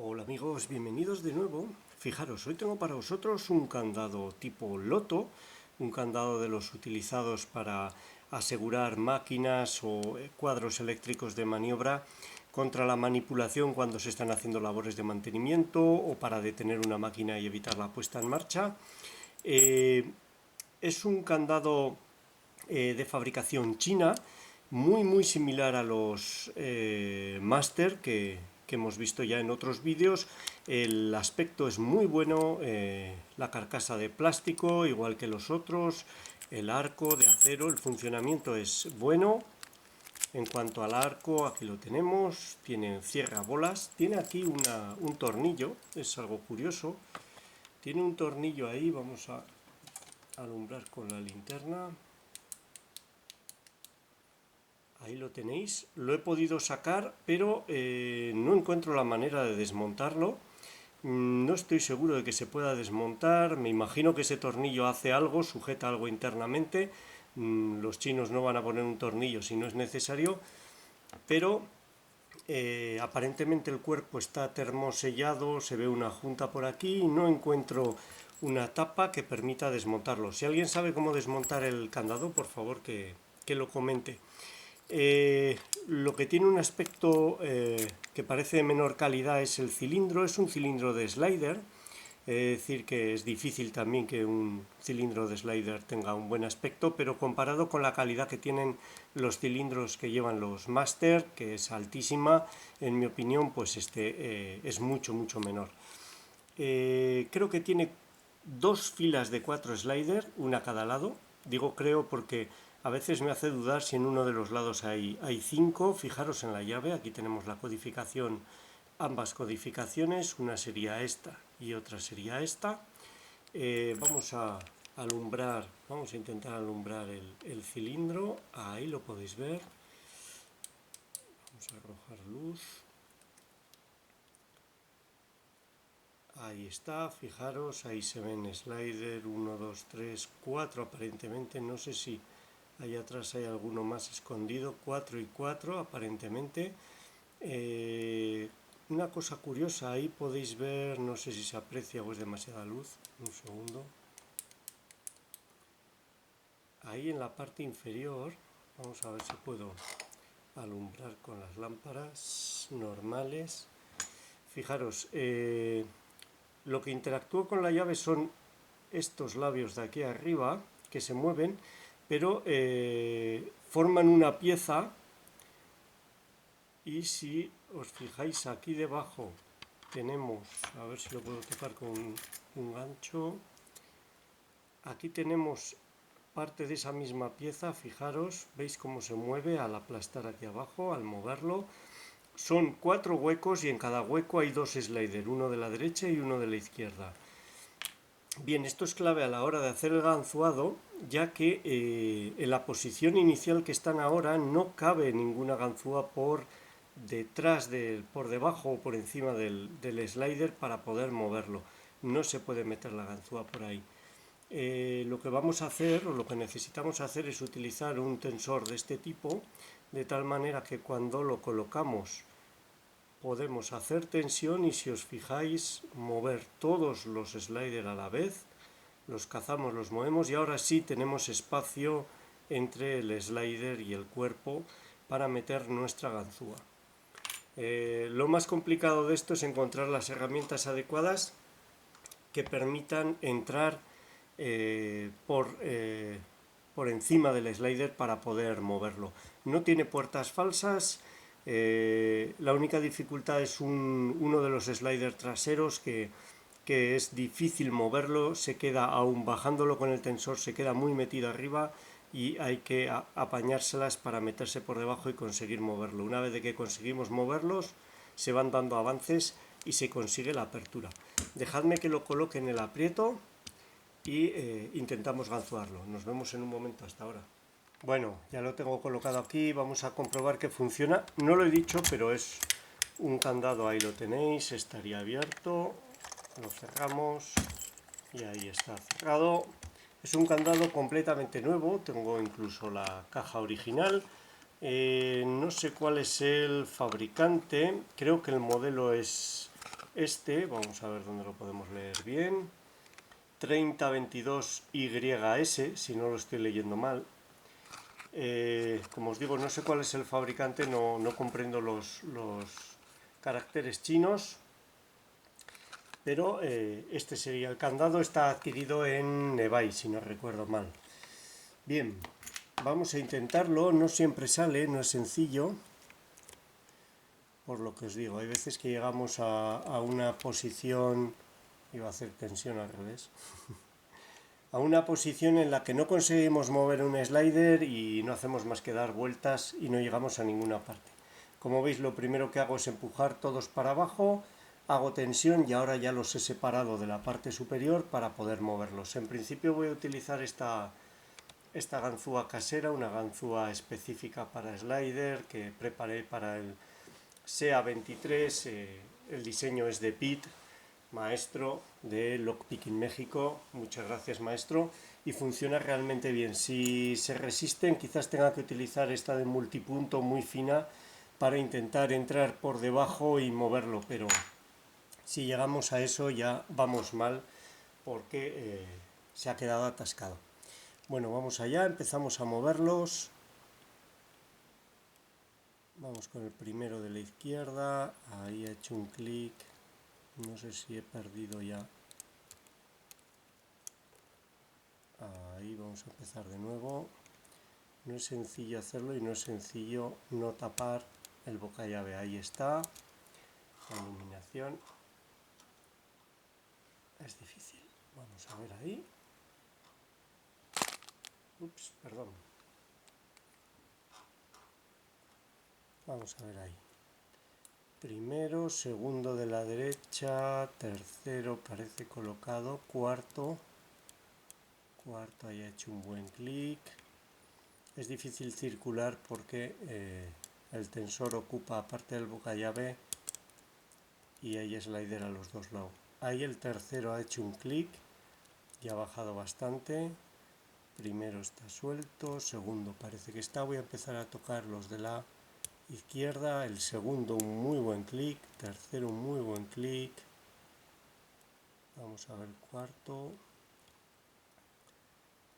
Hola amigos, bienvenidos de nuevo. Fijaros, hoy tengo para vosotros un candado tipo loto, un candado de los utilizados para asegurar máquinas o cuadros eléctricos de maniobra contra la manipulación cuando se están haciendo labores de mantenimiento o para detener una máquina y evitar la puesta en marcha. Es un candado de fabricación china, muy similar a los Master que hemos visto ya en otros vídeos. El aspecto es muy bueno, la carcasa de plástico igual que los otros, el arco de acero, el funcionamiento es bueno. En cuanto al arco, aquí lo tenemos, tiene cierrabolas, tiene aquí un tornillo, es algo curioso, tiene un tornillo ahí, vamos a alumbrar con la linterna. Ahí lo tenéis, lo he podido sacar, pero no encuentro la manera de desmontarlo. No estoy seguro de que se pueda desmontar, me imagino que ese tornillo hace algo, sujeta algo internamente. Los chinos no van a poner un tornillo si no es necesario, pero aparentemente el cuerpo está termosellado, se ve una junta por aquí y no encuentro una tapa que permita desmontarlo. Si alguien sabe cómo desmontar el candado, por favor que lo comente. Lo que tiene un aspecto que parece de menor calidad es el cilindro, es un cilindro de slider, es decir que es difícil también que un cilindro de slider tenga un buen aspecto, pero comparado con la calidad que tienen los cilindros que llevan los Master, que es altísima, en mi opinión pues este es mucho menor. Creo que tiene dos filas de 4 sliders, una a cada lado. Digo creo porque a veces me hace dudar si en uno de los lados hay 5. Fijaros en la llave, aquí tenemos la codificación, ambas codificaciones, una sería esta y otra sería esta. Vamos a alumbrar, vamos a intentar alumbrar el cilindro, ahí lo podéis ver. Vamos a arrojar luz. Ahí está, fijaros, ahí se ven slider 1, 2, 3, 4 aparentemente, no sé si ahí atrás hay alguno más escondido, 4 y 4 aparentemente. Una cosa curiosa, ahí podéis ver, no sé si se aprecia o es demasiada luz, un segundo. Ahí en la parte inferior, vamos a ver si puedo alumbrar con las lámparas normales. Fijaros, lo que interactúa con la llave son estos labios de aquí arriba que se mueven, pero forman una pieza. Y si os fijáis aquí debajo tenemos, a ver si lo puedo tocar con un gancho, aquí tenemos parte de esa misma pieza, fijaros, veis cómo se mueve al aplastar aquí abajo, al moverlo. Son 4 huecos y en cada hueco hay 2 sliders, uno de la derecha y uno de la izquierda. Bien, esto es clave a la hora de hacer el ganzuado, ya que en la posición inicial que están ahora no cabe ninguna ganzúa por detrás, por debajo o por encima del slider para poder moverlo. No se puede meter la ganzúa por ahí. Lo que vamos a hacer o lo que necesitamos hacer es utilizar un tensor de este tipo, de tal manera que cuando lo colocamos podemos hacer tensión y si os fijáis mover todos los sliders a la vez, los cazamos, los movemos y ahora sí tenemos espacio entre el slider y el cuerpo para meter nuestra ganzúa. Lo más complicado de esto es encontrar las herramientas adecuadas que permitan entrar por encima del slider para poder moverlo. No tiene puertas falsas. La única dificultad es uno de los sliders traseros que es difícil moverlo, se queda, aún bajándolo con el tensor, se queda muy metido arriba y hay que apañárselas para meterse por debajo y conseguir moverlo. Una vez de que conseguimos moverlos, se van dando avances y se consigue la apertura. Dejadme que lo coloque en el aprieto y intentamos ganzuarlo. Nos vemos en un momento, hasta ahora. Bueno, ya lo tengo colocado aquí, vamos a comprobar que funciona. No lo he dicho, pero es un candado, ahí lo tenéis, estaría abierto. Lo cerramos y ahí está cerrado. Es un candado completamente nuevo, tengo incluso la caja original. No sé cuál es el fabricante, creo que el modelo es este, vamos a ver dónde lo podemos leer bien, 3022YS, si no lo estoy leyendo mal. Como os digo, no sé cuál es el fabricante, no comprendo los caracteres chinos, pero este sería el candado. Está adquirido en eBay, si no recuerdo mal. Bien, vamos a intentarlo. No siempre sale, no es sencillo, por lo que os digo, hay veces que llegamos a una posición, iba a hacer tensión al revés, a una posición en la que no conseguimos mover un slider y no hacemos más que dar vueltas y no llegamos a ninguna parte. Como veis, lo primero que hago es empujar todos para abajo, hago tensión y ahora ya los he separado de la parte superior para poder moverlos. En principio voy a utilizar esta ganzúa casera, una ganzúa específica para slider que preparé para el SEA 23, el diseño es de Pete, maestro de Lockpicking México. Muchas gracias, maestro, y funciona realmente bien. Si se resisten, quizás tenga que utilizar esta de multipunto muy fina para intentar entrar por debajo y moverlo, pero si llegamos a eso ya vamos mal porque se ha quedado atascado. Bueno, vamos allá, empezamos a moverlos. Vamos con el primero de la izquierda, ahí he hecho un clic, no sé si he perdido ya. Ahí vamos a empezar de nuevo. No es sencillo hacerlo y no es sencillo no tapar el boca llave. Ahí está, la iluminación es difícil. Vamos a ver ahí. Ups, perdón. Vamos a ver ahí. Primero, segundo de la derecha, tercero parece colocado, cuarto, ahí ha hecho un buen clic. Es difícil circular porque el tensor ocupa parte del boca llave y hay slider a los dos lados. Ahí el tercero ha hecho un clic y ha bajado bastante. Primero está suelto, segundo parece que está. Voy a empezar a tocar los de la izquierda. El segundo un muy buen clic, tercero un muy buen clic. Vamos a ver el cuarto.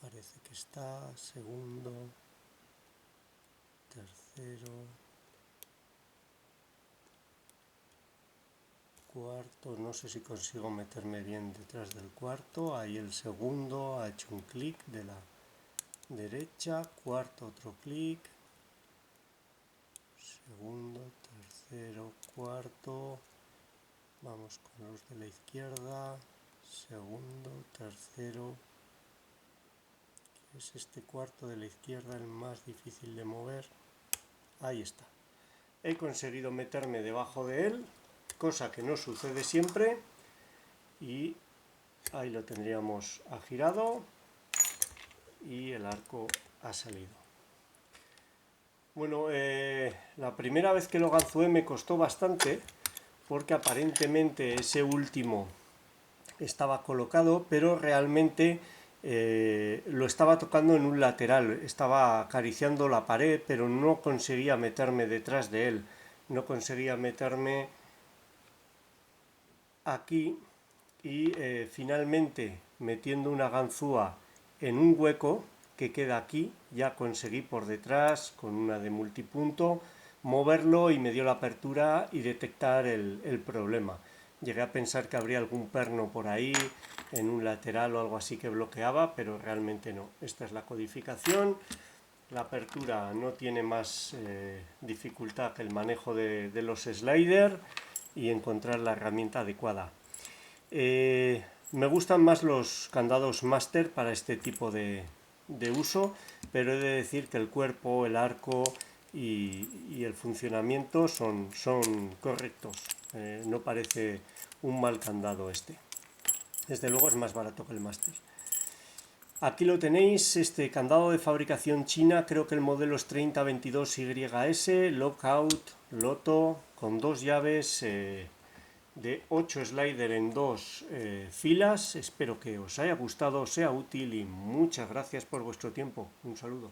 Parece que está, segundo, tercero, cuarto. No sé si consigo meterme bien detrás del cuarto. Ahí el segundo ha hecho un clic de la derecha, cuarto otro clic, segundo, tercero, cuarto. Vamos con los de la izquierda, segundo, tercero. Es este cuarto de la izquierda el más difícil de mover. Ahí está. He conseguido meterme debajo de él, cosa que no sucede siempre, y ahí lo tendríamos agirado y el arco ha salido. Bueno, la primera vez que lo ganzué me costó bastante porque aparentemente ese último estaba colocado, pero realmente lo estaba tocando en un lateral, estaba acariciando la pared, pero no conseguía meterme detrás de él, no conseguía meterme aquí y finalmente metiendo una ganzúa en un hueco que queda aquí, ya conseguí por detrás con una de multipunto moverlo y me dio la apertura y detectar el problema. Llegué a pensar que habría algún perno por ahí en un lateral o algo así que bloqueaba, pero realmente no. Esta es la codificación. La apertura no tiene más dificultad que el manejo de los sliders y encontrar la herramienta adecuada. Me gustan más los candados Master para este tipo de uso, pero he de decir que el cuerpo, el arco y el funcionamiento son correctos. No parece un mal candado este. Desde luego es más barato que el Master. Aquí lo tenéis, este candado de fabricación china, creo que el modelo es 3022YS, Lockout, Loto, con dos llaves de 8 slider en dos filas. Espero que os haya gustado, sea útil y muchas gracias por vuestro tiempo. Un saludo.